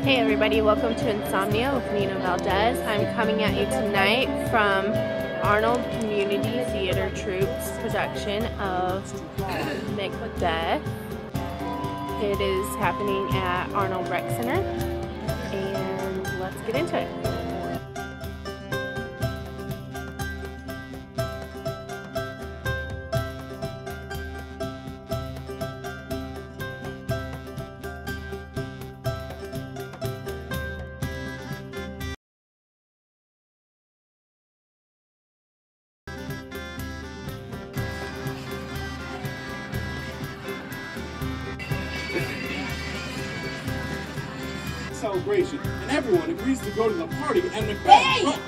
Hey everybody, welcome to Insomnia with Nina Valdez. I'm coming at you tonight from Arnold Community Theater Troupe's production of Macbeth. It is happening at Arnold Rec Center, and let's get into it. Celebration, and everyone agrees to go to the party, and Macbeth...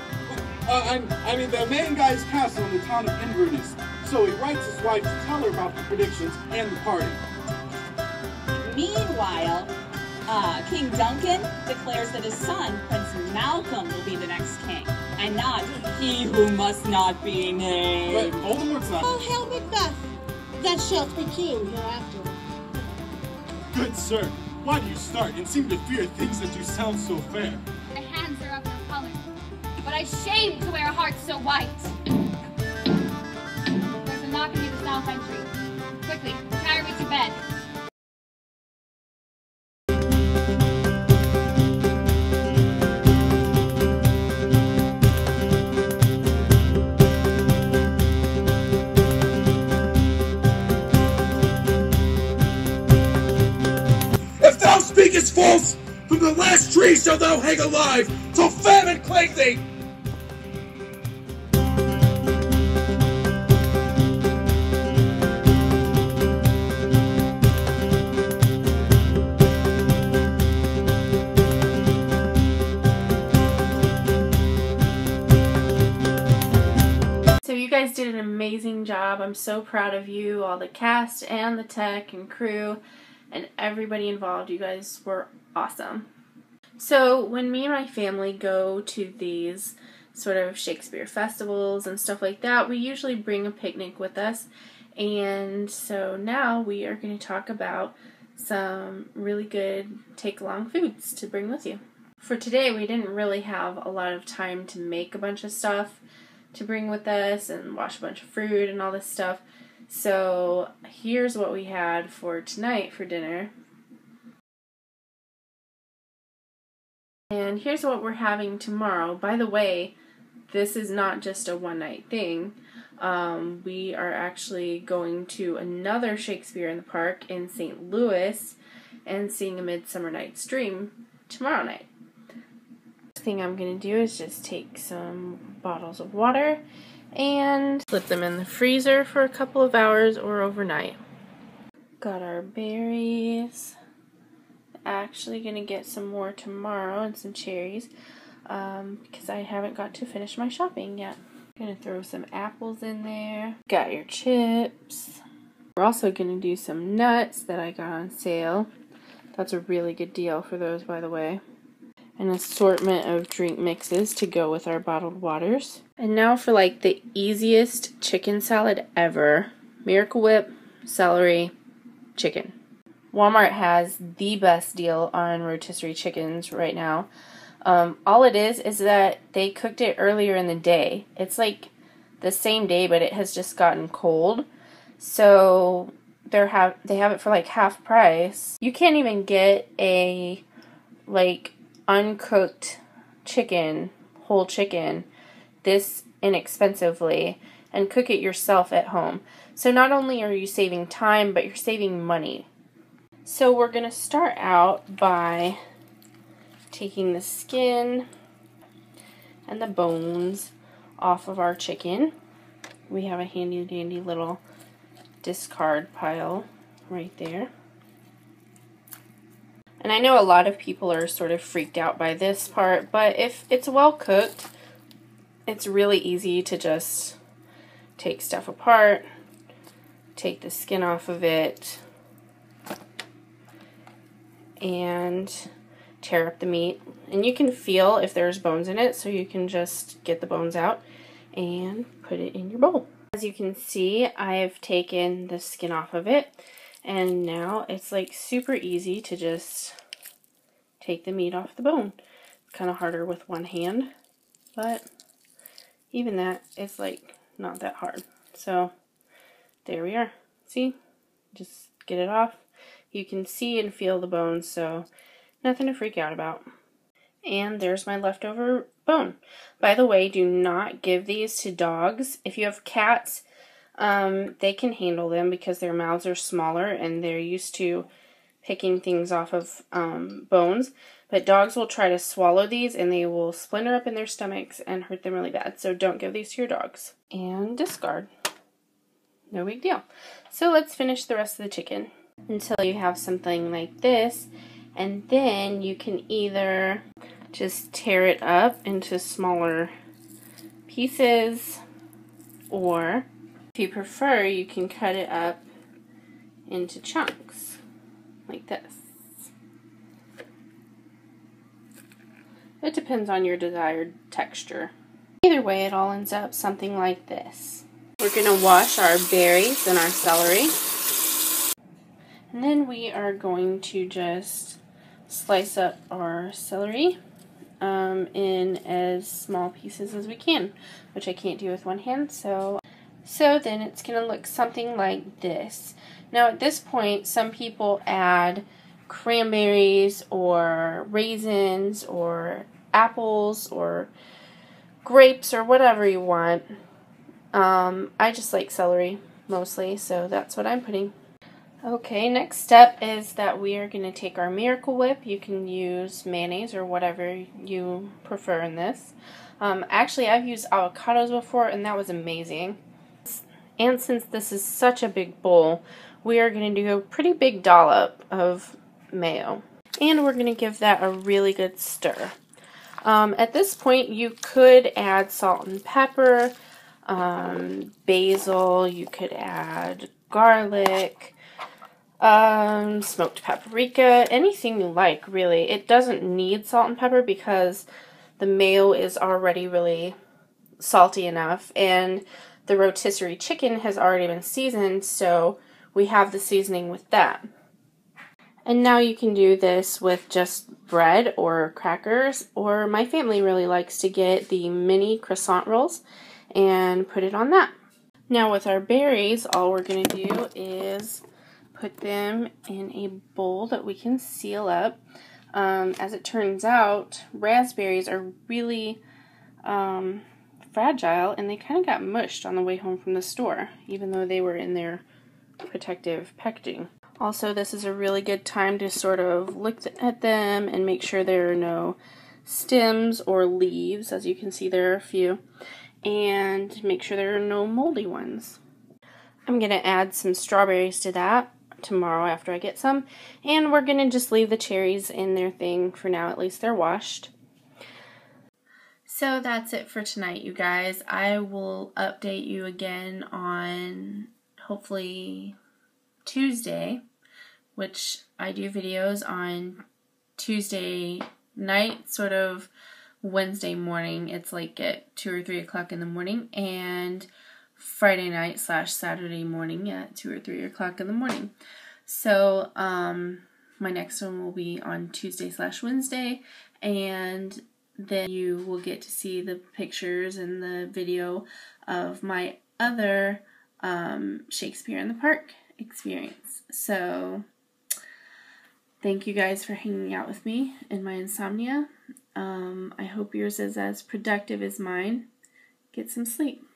I mean, the main guy's castle in the town of Inverness. So he writes his wife to tell her about the predictions and the party. Meanwhile, King Duncan declares that his son, Prince Malcolm, will be the next king, and not he who must not be named. But Voldemort's not... Oh, hail Macbeth! Thou shalt be king hereafter. Good sir, why do you start and seem to fear things that do sound so fair? My hands are of no color, but I shame to wear a heart so white. There's a knocking at the south entry. Quickly, carry me to bed. If thou speakest false, from the last tree shalt thou hang alive, till famine plague thee! So you guys did an amazing job. I'm so proud of you, all the cast and the tech and crew and everybody involved. You guys were awesome. So when me and my family go to these sort of Shakespeare festivals and stuff like that, we usually bring a picnic with us. And so now we are going to talk about some really good take-along foods to bring with you. For today, we didn't really have a lot of time to make a bunch of stuff to bring with us and wash a bunch of fruit and all this stuff. So here's what we had for tonight for dinner. And here's what we're having tomorrow. By the way, this is not just a one-night thing. We are actually going to another Shakespeare in the Park in St. Louis and seeing A Midsummer Night's Dream tomorrow night. First thing I'm going to do is just take some bottles of water and slip them in the freezer for a couple of hours or overnight. Got our berries. Actually going to get some more tomorrow and some cherries because I haven't got to finish my shopping yet. Going to throw some apples in there. Got your chips. We're also going to do some nuts that I got on sale. That's a really good deal for those, by the way. An assortment of drink mixes to go with our bottled waters. And now for like the easiest chicken salad ever. Miracle Whip, celery, chicken. Walmart has the best deal on rotisserie chickens right now. All it is that they cooked it earlier in the day. It's like the same day, but it has just gotten cold. So they have it for like half price. You can't even get a like uncooked chicken, whole chicken, this inexpensively and cook it yourself at home. So not only are you saving time, but you're saving money. So we're going to start out by taking the skin and the bones off of our chicken. We have a handy dandy little discard pile right there. And I know a lot of people are sort of freaked out by this part, but if it's well cooked, it's really easy to just take stuff apart, take the skin off of it, and tear up the meat. And you can feel if there's bones in it, so you can just get the bones out and put it in your bowl. As you can see, I've taken the skin off of it, and now it's like super easy to just take the meat off the bone. It's kind of harder with one hand, but even that is like not that hard. So there we are. See? Just get it off. You can see and feel the bones, so nothing to freak out about. And there's my leftover bone. By the way, do not give these to dogs. If you have cats, they can handle them because their mouths are smaller and they're used to picking things off of bones. But dogs will try to swallow these and they will splinter up in their stomachs and hurt them really bad. So don't give these to your dogs. And discard. No big deal. So let's finish the rest of the chicken until you have something like this. And then you can either just tear it up into smaller pieces, or if you prefer, you can cut it up into chunks like this. It depends on your desired texture. Either way, it all ends up something like this. We're going to wash our berries and our celery. And then we are going to just slice up our celery in as small pieces as we can, which I can't do with one hand. So then it's going to look something like this. Now at this point, some people add cranberries or raisins or apples or grapes or whatever you want. I just like celery mostly, so that's what I'm putting. Okay, next step is that we are going to take our Miracle Whip. You can use mayonnaise or whatever you prefer in this. Actually, I've used avocados before and that was amazing. And since this is such a big bowl, we are going to do a pretty big dollop of mayo. And we're going to give that a really good stir. At this point, you could add salt and pepper, basil, you could add garlic, smoked paprika, anything you like, really. It doesn't need salt and pepper because the mayo is already really salty enough, and the rotisserie chicken has already been seasoned, so we have the seasoning with that. And now you can do this with just bread or crackers, or my family really likes to get the mini croissant rolls and put it on that. Now with our berries, all we're going to do is put them in a bowl that we can seal up. As it turns out, raspberries are really fragile, and they kind of got mushed on the way home from the store, even though they were in their protective packaging. Also, this is a really good time to sort of look at them and make sure there are no stems or leaves. As you can see, there are a few. And make sure there are no moldy ones. I'm going to add some strawberries to that tomorrow after I get some. And we're going to just leave the cherries in their thing for now. At least they're washed. So that's it for tonight, you guys. I will update you again on hopefully Tuesday, which I do videos on Tuesday night, sort of Wednesday morning. It's like at 2 or 3 o'clock in the morning, and Friday night / Saturday morning at 2 or 3 o'clock in the morning. So my next one will be on Tuesday / Wednesday, and then you will get to see the pictures and the video of my other Shakespeare in the Park experience. So thank you guys for hanging out with me in my insomnia. I hope yours is as productive as mine. Get some sleep.